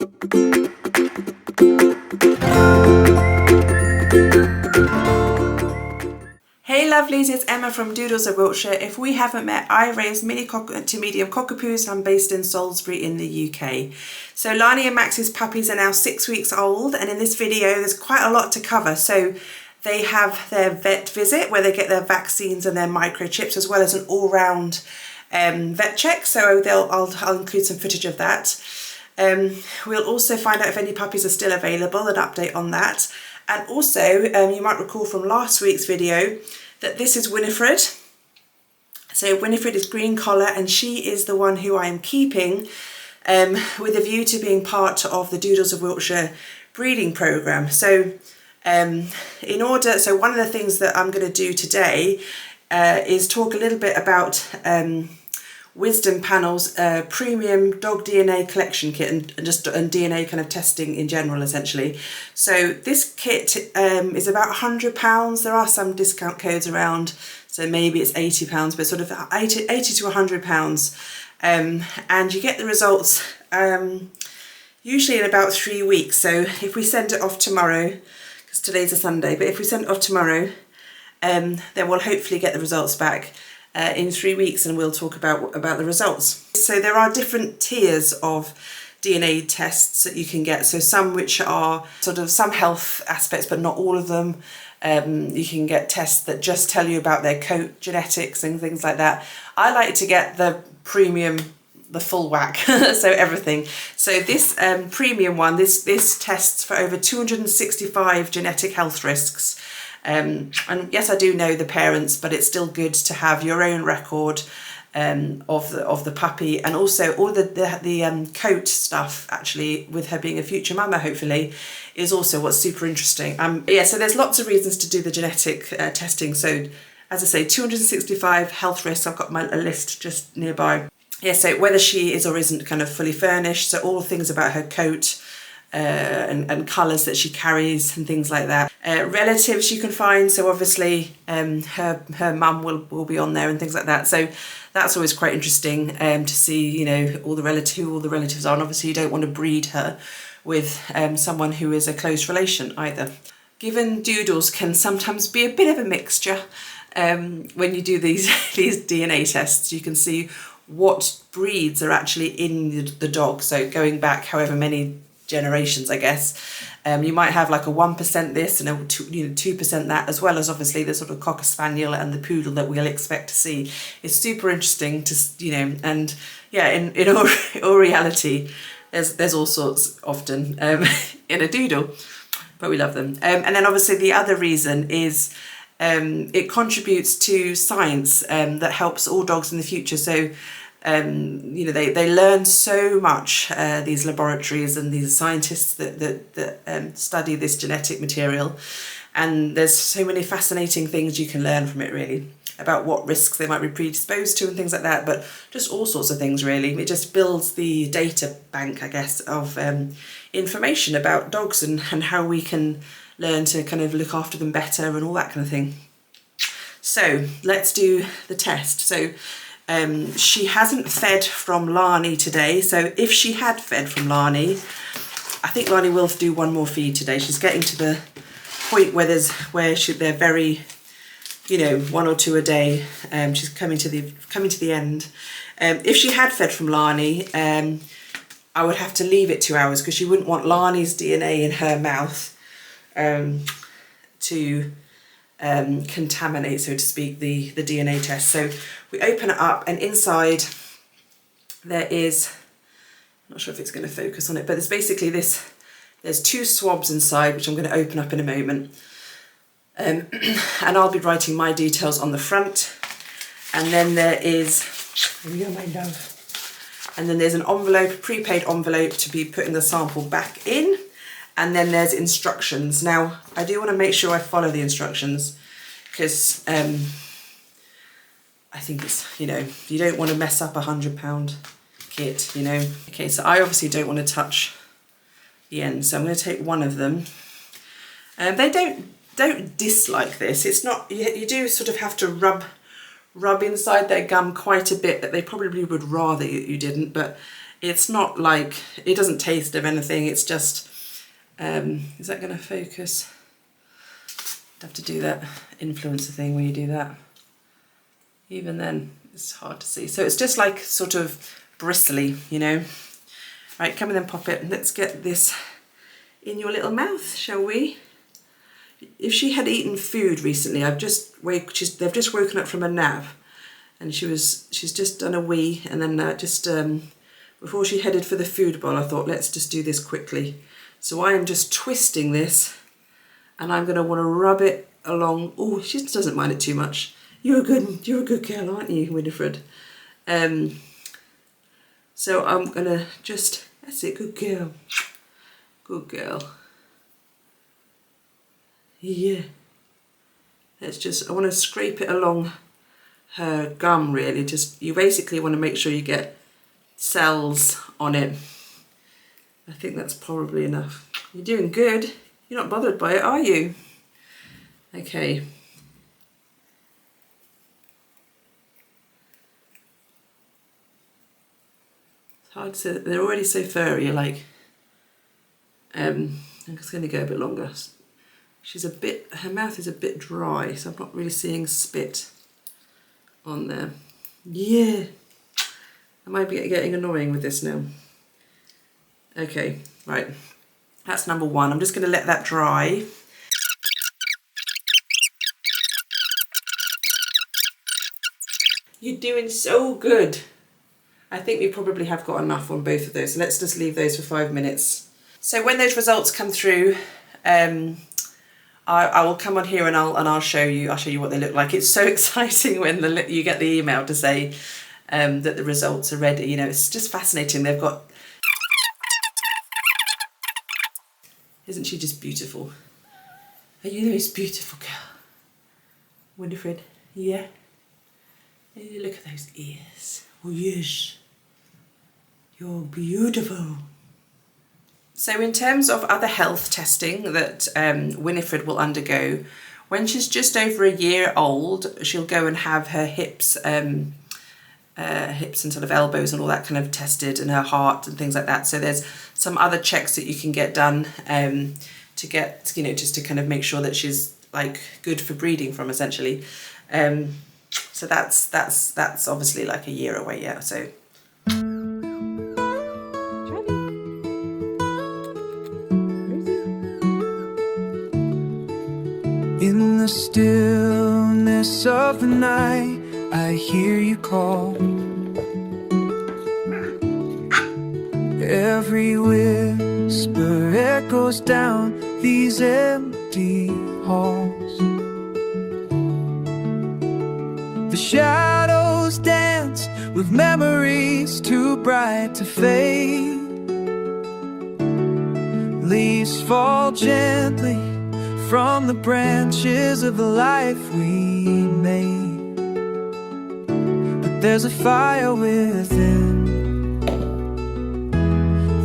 Hey lovelies, it's Emma from Doodles of Wiltshire. If we haven't met, I raise mini to medium cockapoos. I'm based in Salisbury in the UK. So Lani and Max's puppies are now 6 weeks old, and in this video there's quite a lot to cover. So they have their vet visit where they get their vaccines and their microchips, as well as an all-round vet check. So I'll include some footage of that. We'll also find out if any puppies are still available, an update on that. And also, you might recall from last week's video that this is Winnifred. So Winnifred is green collar, and she is the one who I am keeping with a view to being part of the Doodles of Wiltshire breeding programme. So one of the things that I'm going to do today is talk a little bit about Wisdom Panel's premium dog DNA collection kit and DNA kind of testing in general, essentially. So this kit is about £100. There are some discount codes around, so maybe it's £80, but sort of 80 to £100. And you get the results usually in about 3 weeks. So if we send it off tomorrow, because today's a Sunday, but if we send it off tomorrow, then we'll hopefully get the results back in 3 weeks, and we'll talk about the results. So there are different tiers of DNA tests that you can get. So some which are sort of some health aspects, but not all of them. You can get tests that just tell you about their coat genetics and things like that. I like to get the premium, the full whack, so everything. So this premium one, this tests for over 265 genetic health risks. And yes, I do know the parents, but it's still good to have your own record of the puppy, and also all the coat stuff, actually, with her being a future mama, hopefully, is also what's super interesting. So there's lots of reasons to do the genetic testing. So as I say, 265 health risks. I've got a list just nearby. Yeah, so whether she is or isn't kind of fully furnished, so all things about her coat, and colours that she carries and things like that. Relatives you can find, so obviously her mum will be on there and things like that. So that's always quite interesting to see, you know, who all the relatives are. And obviously you don't want to breed her with someone who is a close relation either. Given doodles can sometimes be a bit of a mixture. When you do these DNA tests, you can see what breeds are actually in the dog. So going back however many generations, I guess, you might have like a 1% this and a 2% that, as well as obviously the sort of Cocker Spaniel and the Poodle that we'll expect to see. It's super interesting to, you know, and yeah, in all reality, there's all sorts often in a doodle, but we love them. And then obviously the other reason is it contributes to science that helps all dogs in the future. So you know, they learn so much, these laboratories and these scientists that study this genetic material, and there's so many fascinating things you can learn from it, really, about what risks they might be predisposed to and things like that, but just all sorts of things, really. It just builds the data bank, I guess, of information about dogs and how we can learn to kind of look after them better and all that kind of thing. So let's do the test. So she hasn't fed from Lani today, so if she had fed from Lani, I think Lani will do one more feed today. She's getting to the point where they're very, you know, 1 or 2 a day. She's coming to the end. If she had fed from Lani, I would have to leave it 2 hours, because she wouldn't want Lani's DNA in her mouth to contaminate, so to speak, the DNA test. So we open it up, and inside there is, I'm not sure if it's going to focus on it, but there's basically there's 2 swabs inside, which I'm going to open up in a moment. And I'll be writing my details on the front. And then there is, you're my love. And then there's an envelope, a prepaid envelope, to be putting the sample back in. And then there's instructions. Now, I do want to make sure I follow the instructions, because I think it's, you know, you don't want to mess up £100 kit, you know. Okay, so I obviously don't want to touch the end, so I'm going to take one of them. They don't dislike this. It's not, you do sort of have to rub inside their gum quite a bit, but they probably would rather you didn't. But It's not like, it doesn't taste of anything, it's just, is that going to focus? I'd have to do that influencer thing where you do that. Even then, it's hard to see. So it's just like sort of bristly, you know. Right, come and then pop it. Let's get this in your little mouth, shall we? If she had eaten food recently, they've just woken up from a nap, and she's just done a wee, and then before she headed for the food bowl, I thought, let's just do this quickly. So I am just twisting this, and I'm going to want to rub it along. Oh, she doesn't mind it too much. You're a good girl, aren't you, Winnifred? So I'm going to just, that's it, good girl. Good girl. Yeah. Let's just, I want to scrape it along her gum, really. Just, you basically want to make sure you get cells on it. I think that's probably enough. You're doing good. You're not bothered by it, are you? Okay. It's hard to, they're already so furry, you're like, I'm just going to go a bit longer. She's a bit, her mouth is a bit dry, so I'm not really seeing spit on there. Yeah. I might be getting annoying with this now. Okay, right. That's number one. I'm just going to let that dry. You're doing so good. I think we probably have got enough on both of those. So let's just leave those for 5 minutes. So when those results come through, I will come on here and I'll show you what they look like. It's so exciting when you get the email to say that the results are ready. You know, it's just fascinating. They've got, isn't she just beautiful? Are you the most beautiful girl, Winnifred? Yeah. Look at those ears. Oh yes, you're beautiful. So in terms of other health testing that Winnifred will undergo, when she's just over a year old, she'll go and have her hips and sort of elbows and all that kind of tested, and her heart and things like that. So there's some other checks that you can get done to get, you know, just to kind of make sure that she's like good for breeding from, essentially. So that's obviously like a year away, yeah. So. In the stillness of the night, I hear you call. Every whisper echoes down these empty halls. The shadows dance with memories too bright to fade. Leaves fall gently from the branches of the life we made. But there's a fire within,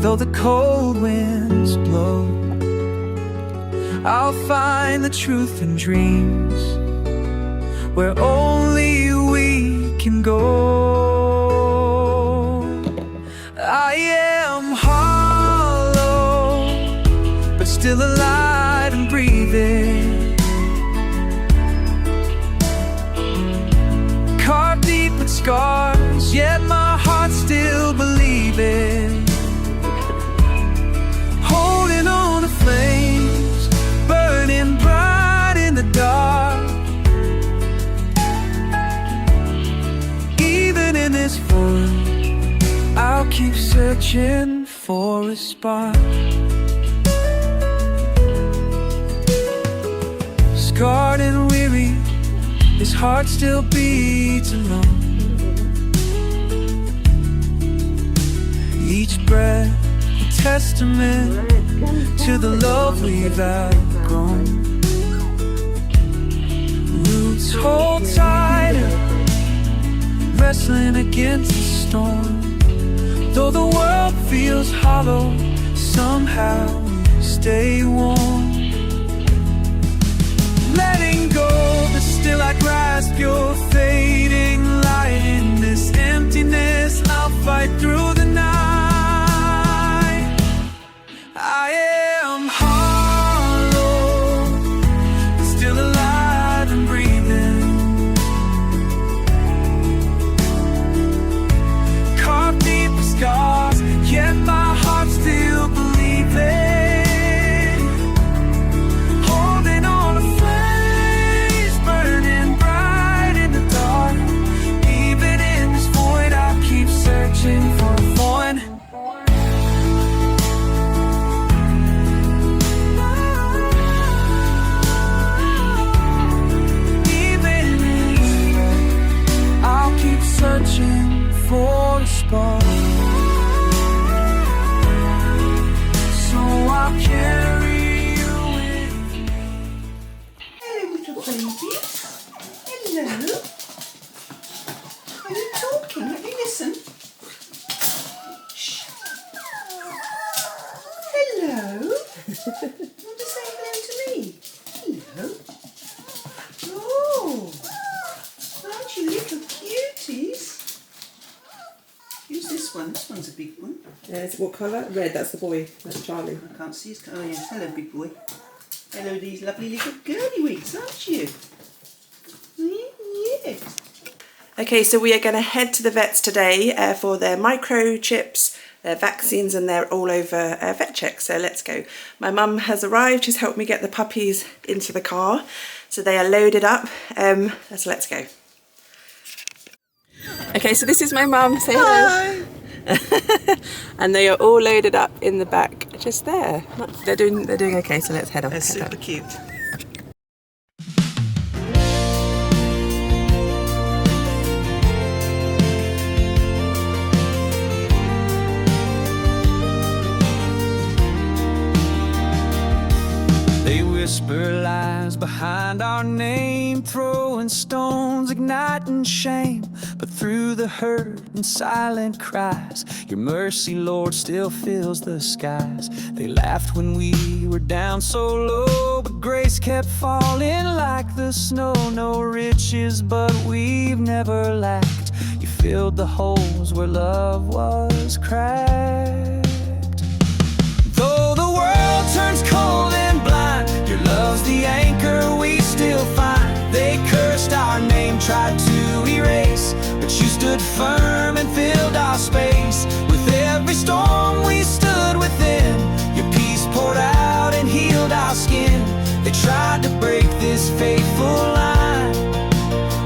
though the cold winds blow. I'll find the truth in dreams where only we can go. I am hollow, but still alive and breathing. Carved deep with scars, yet my heart's still believing. Holding on to flames, burning bright in the dark. Even in this forest, I'll keep searching for a spark. Scarred and weary, his heart still beats alone. Each breath a testament to the love we've outgrown. Roots hold tighter, wrestling against the storm. Though the world feels hollow, somehow we stay warm. Letting go, but still I grasp your fading light. In this emptiness, I'll fight through the night. Want to say hello to me? Hello. Oh, aren't you little cuties? Who's this one? This one's a big one. What colour? Red, that's the boy. That's Charlie. I can't see his colour. Oh yes, hello big boy. Hello these lovely little girly wigs, aren't you? Yes. Okay, so we are going to head to the vets today for their microchips, their vaccines and their all over vet check. So let's go. My mum has arrived. She's helped me get the puppies into the car. So they are loaded up. So let's go. Okay, so this is my mum. Say hello. Hi. And they are all loaded up in the back, just there. They're doing okay. So let's head off. They're super cute. They whisper lies behind our name, throwing stones, igniting shame. But through the hurt and silent cries, your mercy, Lord, still fills the skies. They laughed when we were down so low, but grace kept falling like the snow. No riches, but we've never lacked. You filled the holes where love was cracked. Though the world turns cold and blind, your love's the anchor we still find. They cursed our name, tried to erase, but you stood firm and filled our space. With every storm we stood within, your peace poured out and healed our skin. They tried to break this faithful line,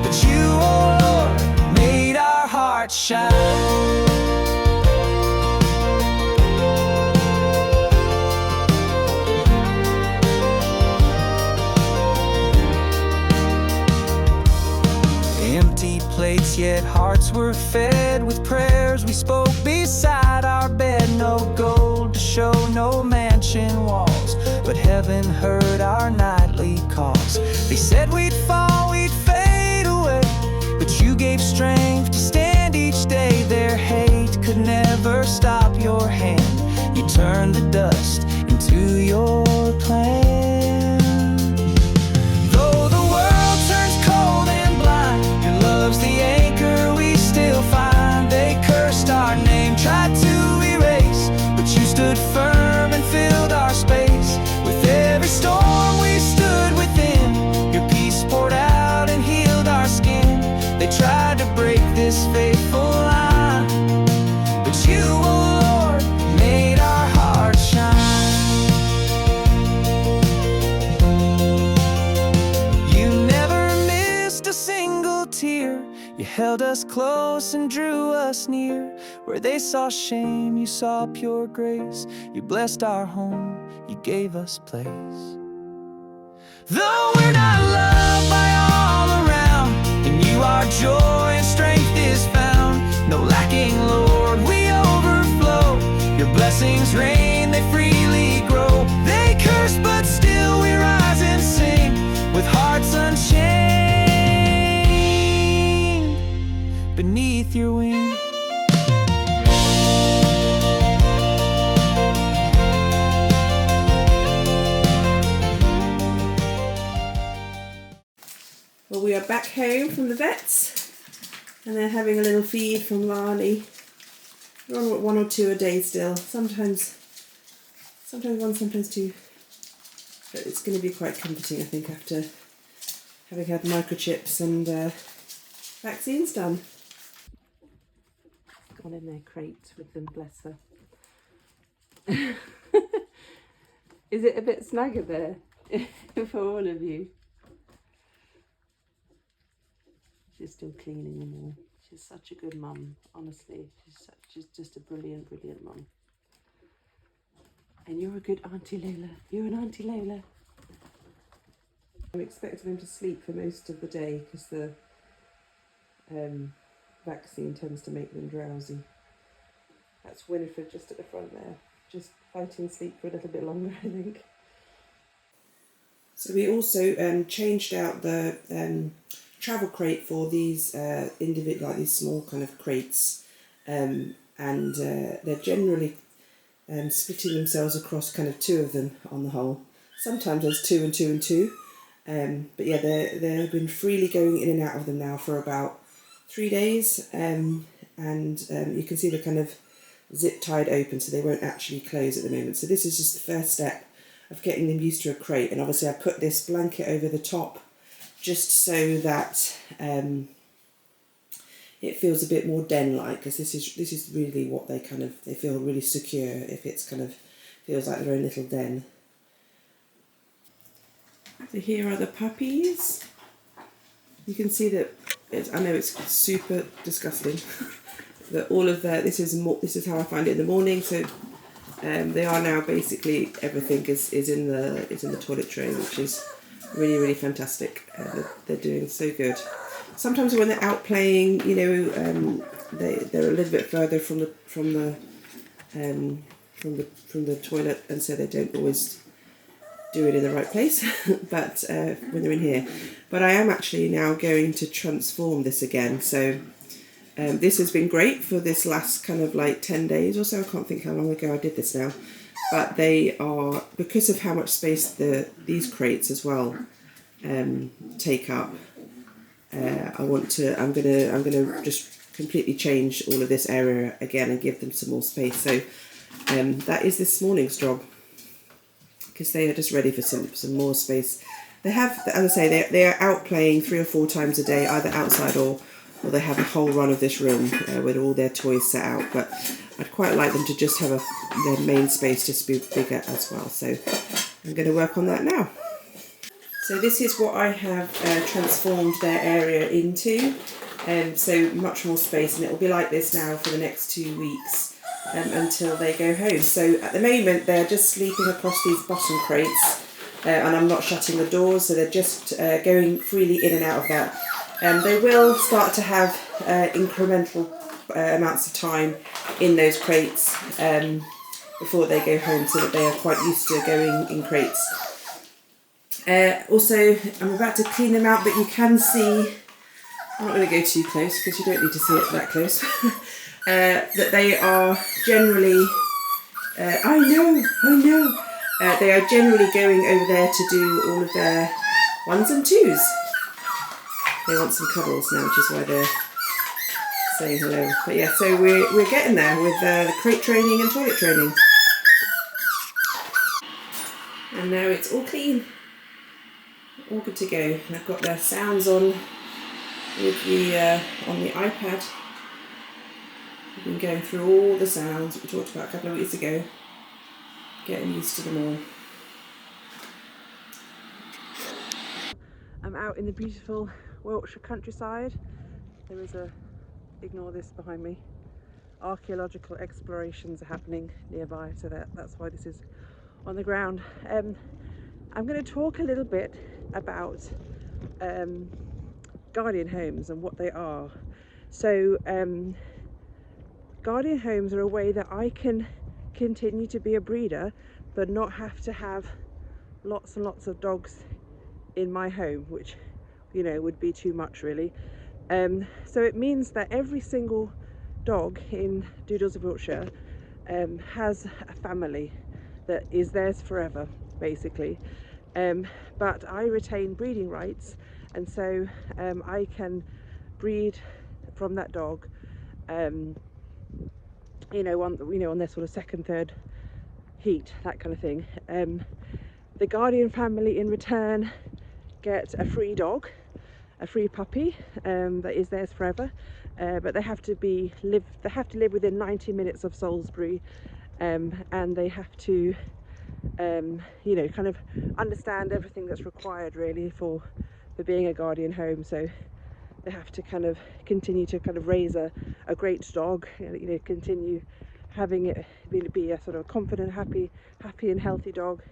but you, oh Lord, made our hearts shine. Plates, yet hearts were fed with prayers we spoke beside our bed. No gold to show, no mansion walls, but heaven heard our nightly calls. They said we'd fall, we'd fade away, but you gave strength to stand each day. Their hate could never stop your hand. You turned the dust into your plan. Though the world turns cold and blind, your love's the anchor we still find. They cursed our name, tried to erase, but you stood firm and filled our space. With every storm we stood within, your peace poured out and healed our skin. They tried to break this faithful line, but you, oh Lord, made our hearts shine. You never missed a single tear. You held us close and drew us near. Where they saw shame, you saw pure grace. You blessed our home, you gave us place. Though we're not loved by all around, in you our joy and strength is found. No lacking, Lord, we overflow. Your blessings reign, they freely grow. They curse, but still we rise and sing, with hearts unchained beneath your wing. Well, we are back home from the vets, and they're having a little feed from Lani. We're on 1 or 2 a day still. Sometimes 1, sometimes 2. But it's going to be quite comforting, I think, after having had microchips and vaccines done. Gone in their crate with them, bless her. Is it a bit snugger there for all of you? She's still cleaning them all. She's such a good mum, honestly. She's just a brilliant, brilliant mum. And you're a good Auntie Lola. You're an Auntie Lola. I'm expecting them to sleep for most of the day because the vaccine tends to make them drowsy. That's Winnifred just at the front there, just fighting sleep for a little bit longer, I think. So we also changed out the travel crate for these individual, like these small kind of crates, and they're generally splitting themselves across kind of two of them on the whole. Sometimes there's two and two and two. But yeah, they've been freely going in and out of them now for about 3 days. And you can see they're kind of zip tied open, so they won't actually close at the moment. So this is just the first step of getting them used to a crate. And obviously I put this blanket over the top just so that it feels a bit more den-like, because this is really what they feel really secure if it's kind of feels like their own little den. So here are the puppies. You can see that I know it's super disgusting, that all of this is how I find it in the morning. So they are now basically everything is in the toilet tray, which is really, really fantastic. They're doing so good. Sometimes when they're out playing, they're a little bit further from the toilet, and so they don't always do it in the right place. But when they're in here, but I am actually now going to transform this again. So this has been great for this last kind of like 10 days or so. I can't think how long ago I did this now, but they are, because of how much space these crates as well take up. I'm gonna just completely change all of this area again and give them some more space. So that is this morning's job, because they are just ready for some more space. They have, as I say, they are out playing 3 or 4 times a day, either outside or they have a whole run of this room with all their toys set out. But I'd quite like them to just have their main space just be bigger as well. So I'm going to work on that now. So this is what I have transformed their area into. So much more space, and it will be like this now for the next 2 weeks until they go home. So at the moment they're just sleeping across these bottom crates, and I'm not shutting the doors, so they're just going freely in and out of that. They will start to have incremental amounts of time in those crates before they go home, so that they are quite used to going in crates. Also, I'm about to clean them out, but you can see, I'm not going to go too close because you don't need to see it that close, that they are generally, I know, they are generally going over there to do all of their 1s and 2s. They want some cuddles now, which is why they're saying hello. But yeah, so we're getting there with the crate training and toilet training. And now it's all clean. All good to go. And I've got their sounds on with on the iPad. We've been going through all the sounds that we talked about a couple of weeks ago, getting used to them all. I'm out in the beautiful Wiltshire countryside. There is ignore this behind me, archaeological explorations are happening nearby, so that's why this is on the ground. I'm going to talk a little bit about guardian homes and what they are. So guardian homes are a way that I can continue to be a breeder but not have to have lots and lots of dogs in my home, which would be too much really. So it means that every single dog in Doodles of Wiltshire has a family that is theirs forever, basically. But I retain breeding rights, and so I can breed from that dog, on their sort of second, third heat, that kind of thing. The guardian family in return get a free dog, a free puppy that is theirs forever, but they have to live within 90 minutes of Salisbury, and they have to kind of understand everything that's required really for being a guardian home. So they have to kind of continue to kind of raise a great dog, continue having it be a sort of confident, happy and healthy dog,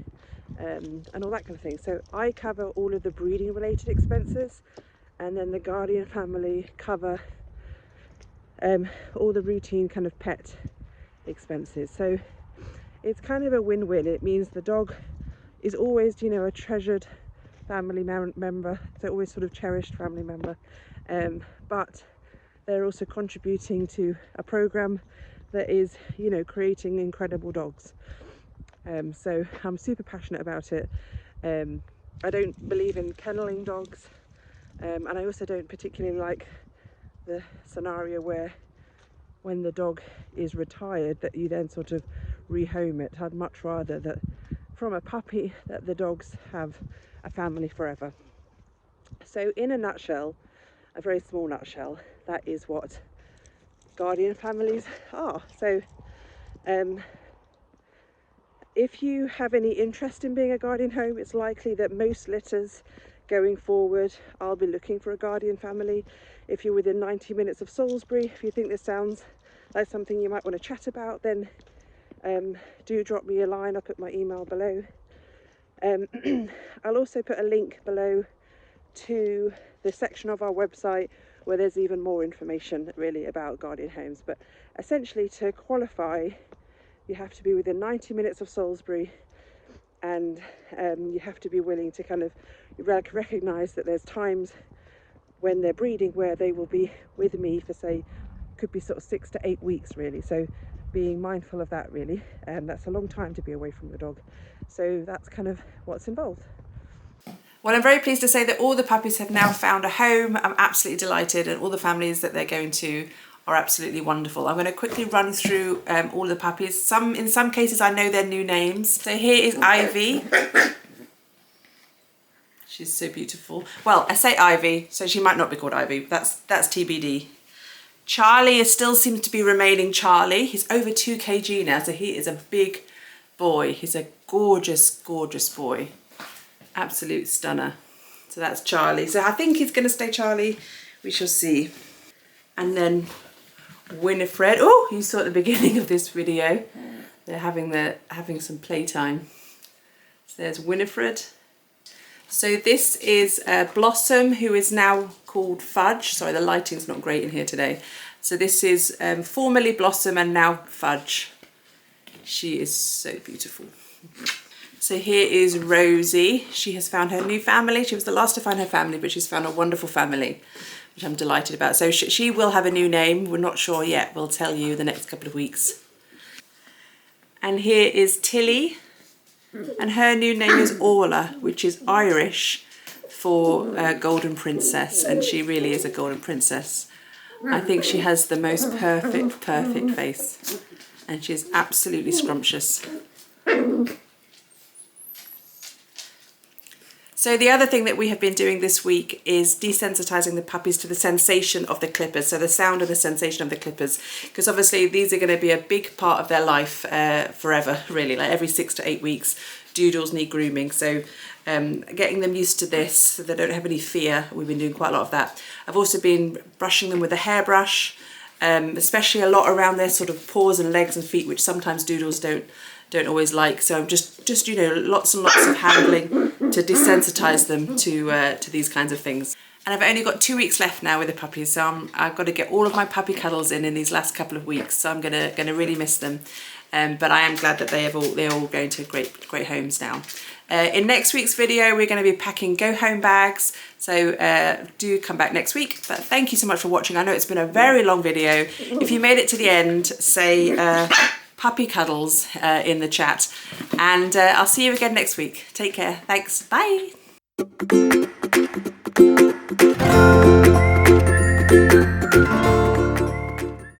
and all that kind of thing. So I cover all of the breeding related expenses, and then the guardian family cover all the routine kind of pet expenses. So it's kind of a win-win. It means the dog is always, a treasured family member, so always sort of cherished family member, but they're also contributing to a program that is, you know, creating incredible dogs. So I'm super passionate about it. I don't believe in kenneling dogs, and I also don't particularly like the scenario where when the dog is retired that you then sort of rehome it. I'd much rather that from a puppy that the dogs have a family forever. So in a nutshell, a very small nutshell, that is what guardian families are. So if you have any interest in being a guardian home, it's likely that most litters going forward, I'll be looking for a guardian family. If you're within 90 minutes of Salisbury, if you think this sounds like something you might want to chat about, then do drop me a line. I'll put my email below. I'll also put a link below to the section of our website where there's even more information really about guardian homes. But essentially, to qualify, you have to be within 90 minutes of Salisbury, and you have to be willing to kind of recognise that there's times when they're breeding where they will be with me for, say, could be sort of 6 to 8 weeks really. So being mindful of that really, that's a long time to be away from the dog. So that's kind of what's involved. Well, I'm very pleased to say that all the puppies have now found a home. I'm absolutely delighted, and all the families that they're going to are absolutely wonderful. I'm going to quickly run through all the puppies. In some cases I know their new names. So here is Ivy. She's so beautiful. Well, I say Ivy, so she might not be called Ivy. That's TBD. Charlie still seems to be remaining Charlie. He's over 2 kg now, so he is a big boy. He's a gorgeous, gorgeous boy. Absolute stunner. So that's Charlie. So I think he's going to stay Charlie. We shall see. And then Winnifred. Oh, you saw at the beginning of this video, they're having some playtime. So there's Winnifred. So this is Blossom, who is now called Fudge. Sorry, the lighting's not great in here today. So this is formerly Blossom and now Fudge. She is so beautiful. So here is Rosie. She has found her new family. She was the last to find her family, but she's found a wonderful family, which I'm delighted about. So she will have a new name. We're not sure yet. We'll tell you the next couple of weeks. And here is Tilly. And her new name is Orla, which is Irish for Golden Princess. And she really is a Golden Princess. I think she has the most perfect face. And she's absolutely scrumptious. So the other thing that we have been doing this week is desensitizing the puppies to the sensation of the clippers, so the sound and the sensation of the clippers, because obviously these are going to be a big part of their life forever, really. Like every 6 to 8 weeks, doodles need grooming, so getting them used to this so they don't have any fear. We've been doing quite a lot of that. I've also been brushing them with a hairbrush, especially a lot around their sort of paws and legs and feet, which sometimes doodles don't always like. So I'm just you know, lots and lots of handling to desensitize them to these kinds of things. And I've only got 2 weeks left now with the puppies, so I've got to get all of my puppy cuddles in these last couple of weeks. So I'm gonna really miss them. But I am glad that they're all going to great homes now. In next week's video, we're going to be packing go home bags. So do come back next week. But thank you so much for watching. I know it's been a very long video. If you made it to the end, say puppy cuddles in the chat. And I'll see you again next week. Take care. Thanks. Bye.